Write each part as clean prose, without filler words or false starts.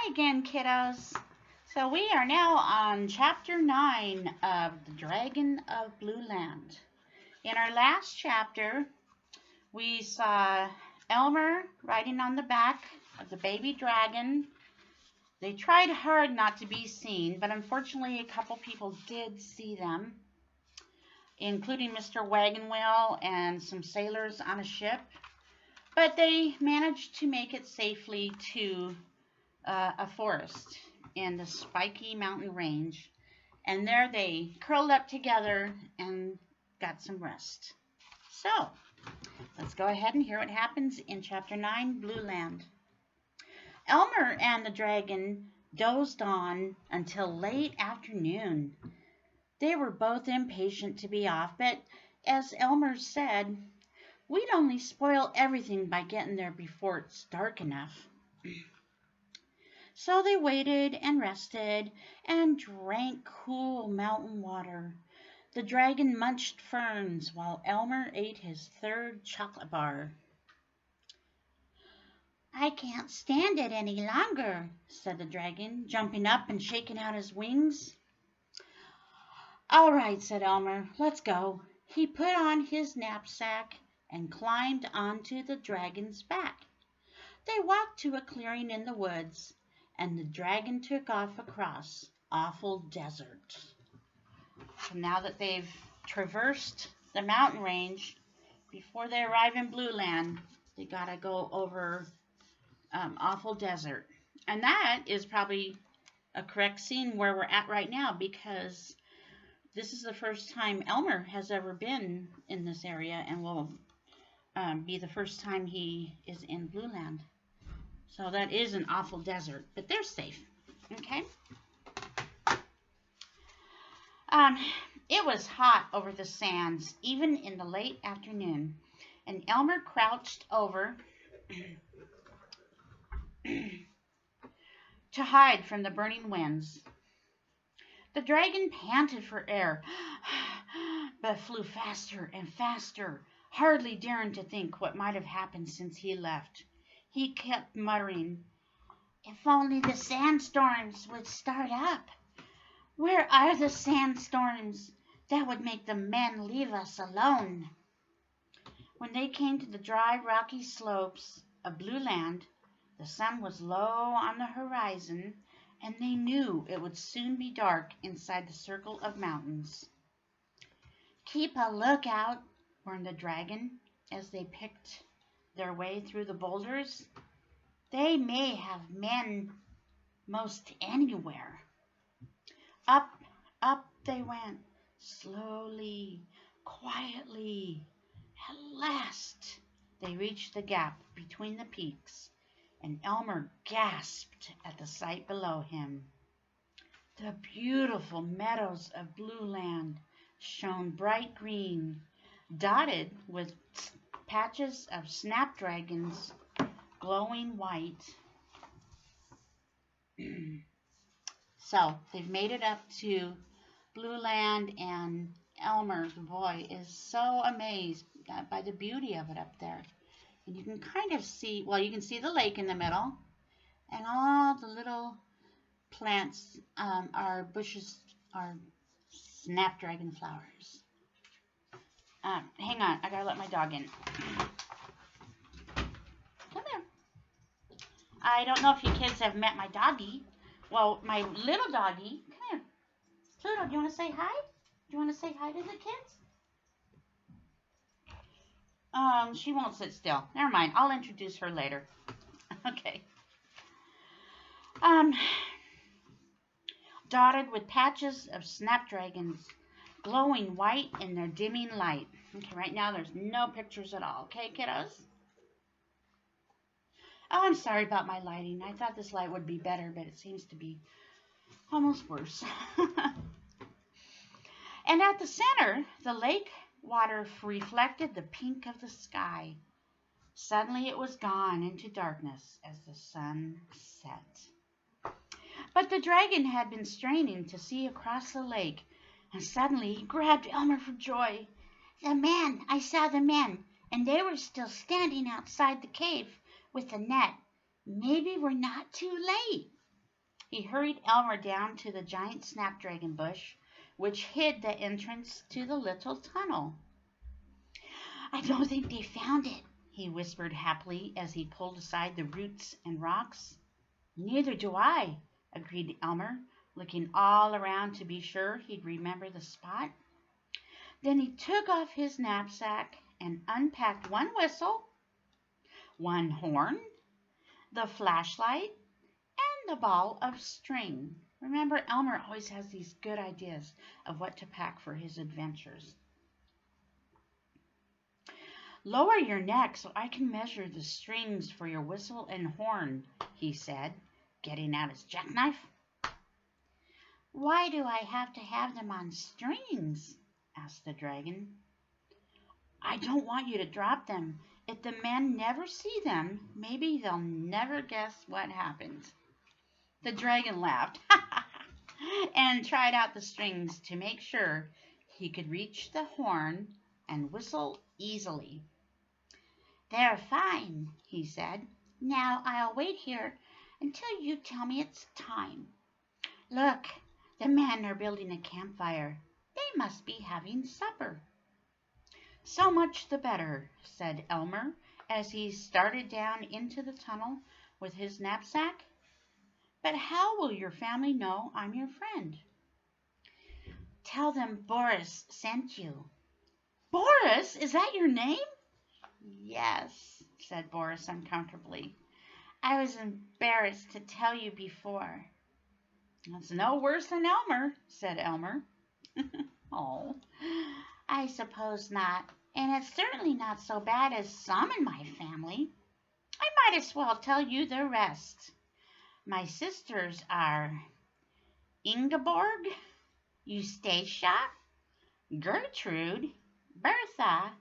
Hi again, kiddos. So we are now on chapter 9 of The Dragon of Blue Land. In our last chapter, we saw Elmer riding on the back of the baby dragon. They tried hard not to be seen, but unfortunately a couple people did see them, including Mr. Wagon Wheel and some sailors on a ship. But they managed to make it safely to a forest in the spiky mountain range, and there they curled up together and got some rest. So let's go ahead and hear what happens in chapter 9, Blue Land. Elmer and the dragon dozed on until late afternoon. They were both impatient to be off, but as Elmer said, we'd only spoil everything by getting there before it's dark enough. So they waited and rested and drank cool mountain water. The dragon munched ferns while Elmer ate his third chocolate bar. "I can't stand it any longer," said the dragon, jumping up and shaking out his wings. "All right," said Elmer, "let's go." He put on his knapsack and climbed onto the dragon's back. They walked to a clearing in the woods, and the dragon took off across Awful Desert. So now that they've traversed the mountain range, before they arrive in Blue Land, they gotta go over Awful Desert. And that is probably a correct scene where we're at right now, because this is the first time Elmer has ever been in this area, and will be the first time he is in Blue Land. So that is an awful desert, but they're safe. Okay. It was hot over the sands, even in the late afternoon, and Elmer crouched over to hide from the burning winds. The dragon panted for air, but flew faster and faster, hardly daring to think what might have happened since he left. He kept muttering, "If only the sandstorms would start up. Where are the sandstorms? That would make the men leave us alone." When they came to the dry, rocky slopes of Blue Land, the sun was low on the horizon, and they knew it would soon be dark inside the circle of mountains. "Keep a lookout," warned the dragon as they picked their way through the boulders. "They may have men most anywhere." Up, up they went, slowly, quietly. At last they reached the gap between the peaks, and Elmer gasped at the sight below him. The beautiful meadows of Blue Land shone bright green, dotted with patches of snapdragons glowing white. So they've made it up to Blue Land, and Elmer, the boy, is so amazed by the beauty of it up there. And you can kind of see, well, you can see the lake in the middle, and all the little plants are bushes, are snapdragon flowers. Hang on, I gotta let my dog in. Come here. I don't know if you kids have met my doggie. Well, my little doggie. Come here. Pluto, do you want to say hi? Do you want to say hi to the kids? She won't sit still. Never mind. I'll introduce her later. Okay. Dotted with patches of snapdragons, glowing white in their dimming light. Okay, right now there's no pictures at all. Okay, kiddos? Oh, I'm sorry about my lighting. I thought this light would be better, but it seems to be almost worse. And at the center, the lake water reflected the pink of the sky. Suddenly it was gone into darkness as the sun set. But the dragon had been straining to see across the lake, and suddenly he grabbed Elmer for joy. "The men! I saw the men, and they were still standing outside the cave with the net. Maybe we're not too late." He hurried Elmer down to the giant snapdragon bush, which hid the entrance to the little tunnel. "I don't think they found it," he whispered happily as he pulled aside the roots and rocks. "Neither do I," agreed Elmer, looking all around to be sure he'd remember the spot. Then he took off his knapsack and unpacked one whistle, one horn, the flashlight, and the ball of string. Remember, Elmer always has these good ideas of what to pack for his adventures. "Lower your neck so I can measure the strings for your whistle and horn," he said, getting out his jackknife. "Why do I have to have them on strings?" asked the dragon. "I don't want you to drop them. If the men never see them, maybe they'll never guess what happened." The dragon laughed and tried out the strings to make sure he could reach the horn and whistle easily. "They're fine," he said. "Now I'll wait here until you tell me it's time. Look, the men are building a campfire. They must be having supper." "So much the better," said Elmer as he started down into the tunnel with his knapsack. "But how will your family know I'm your friend?" "Tell them Boris sent you." "Boris? Is that your name?" "Yes," said Boris uncomfortably. "I was embarrassed to tell you before." "That's no worse than Elmer," said Elmer. "Oh, I suppose not. And it's certainly not so bad as some in my family. I might as well tell you the rest. My sisters are Ingeborg, Eustacia, Gertrude, Bertha,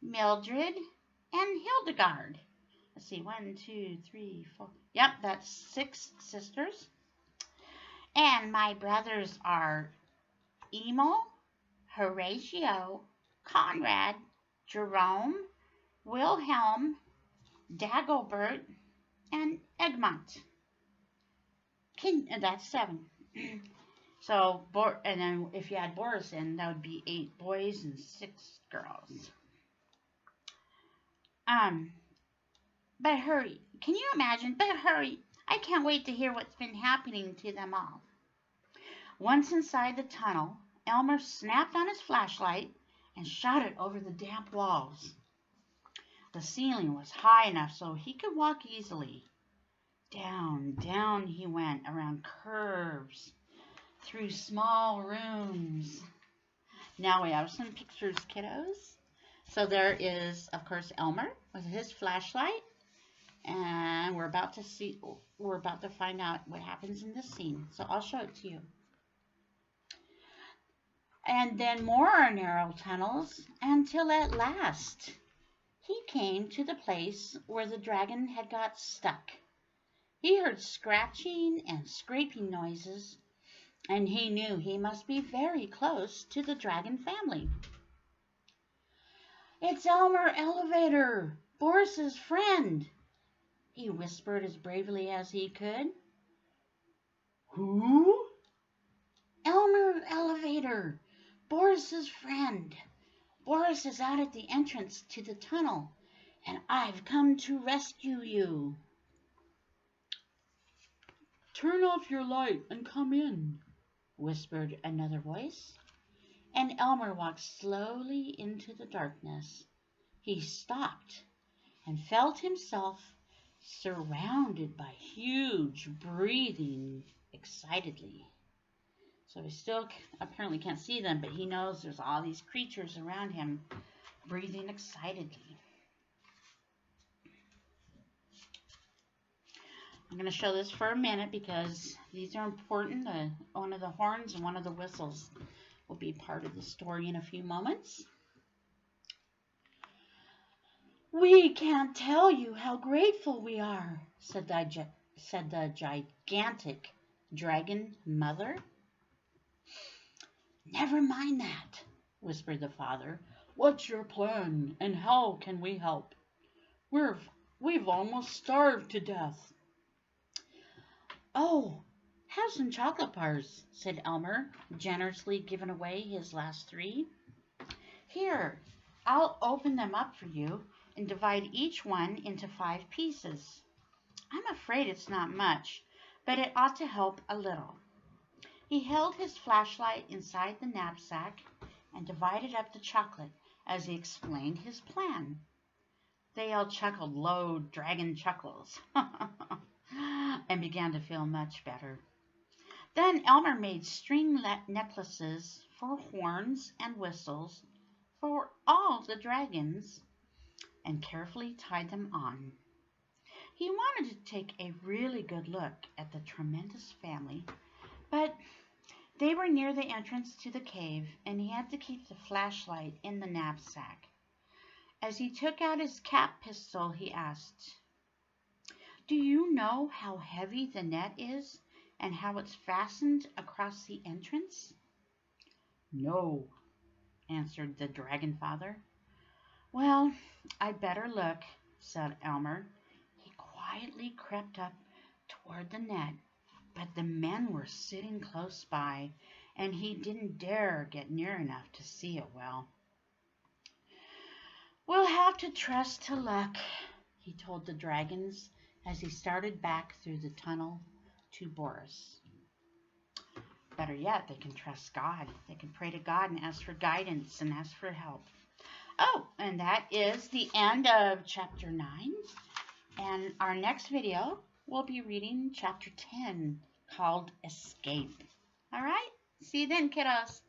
Mildred, and Hildegard. Let's see, 1, 2, 3, 4. Yep, that's 6 sisters. And my brothers are Emil, Horatio, Conrad, Jerome, Wilhelm, Dagobert, and Egmont. That's 7. So, and then if you add Boris in, that would be 8 boys and 6 girls. But hurry. Can you imagine? But hurry. I can't wait to hear what's been happening to them all. Once inside the tunnel, Elmer snapped on his flashlight and shot it over the damp walls. The ceiling was high enough so he could walk easily. Down, down he went around curves, through small rooms. Now we have some pictures, kiddos. So there is, of course, Elmer with his flashlight. And we're about to find out what happens in this scene. So I'll show it to you. And then more narrow tunnels until at last he came to the place where the dragon had got stuck. He heard scratching and scraping noises, and he knew he must be very close to the dragon family. "It's Elmer Elevator, Boris's friend," he whispered as bravely as he could. "Who?" "Elmer Elevator, Boris's friend. Boris is out at the entrance to the tunnel, and I've come to rescue you." "Turn off your light and come in," whispered another voice, and Elmer walked slowly into the darkness. He stopped and felt himself surrounded by huge, breathing excitedly. So he still apparently can't see them, but he knows there's all these creatures around him breathing excitedly. I'm going to show this for a minute because these are important. One of the horns and one of the whistles will be part of the story in a few moments. "We can't tell you how grateful we are," said the gigantic dragon mother. "Never mind that," whispered the father. "What's your plan, and how can we help? We've almost starved to death." "Oh, Have some chocolate bars, said Elmer, generously giving away his last 3. Here, I'll open them up for you and divide each one into 5 pieces. I'm afraid it's not much, but it ought to help a little. He held his flashlight inside the knapsack and divided up the chocolate as he explained his plan. They all chuckled low dragon chuckles and began to feel much better. Then Elmer made string necklaces for horns and whistles for all the dragons and carefully tied them on. He wanted to take a really good look at the tremendous family, but they were near the entrance to the cave, and he had to keep the flashlight in the knapsack. As he took out his cap pistol, he asked, "Do you know how heavy the net is and how it's fastened across the entrance?" "No," answered the dragon father. "Well, I'd better look," said Elmer. He quietly crept up toward the net, but the men were sitting close by, and he didn't dare get near enough to see it well. "We'll have to trust to luck," he told the dragons as he started back through the tunnel to Boris. Better yet, they can trust God. They can pray to God and ask for guidance and ask for help. Oh, and that is the end of chapter 9. And our next video, we'll be reading chapter 10 called Escape. All right? See you then, kiddos.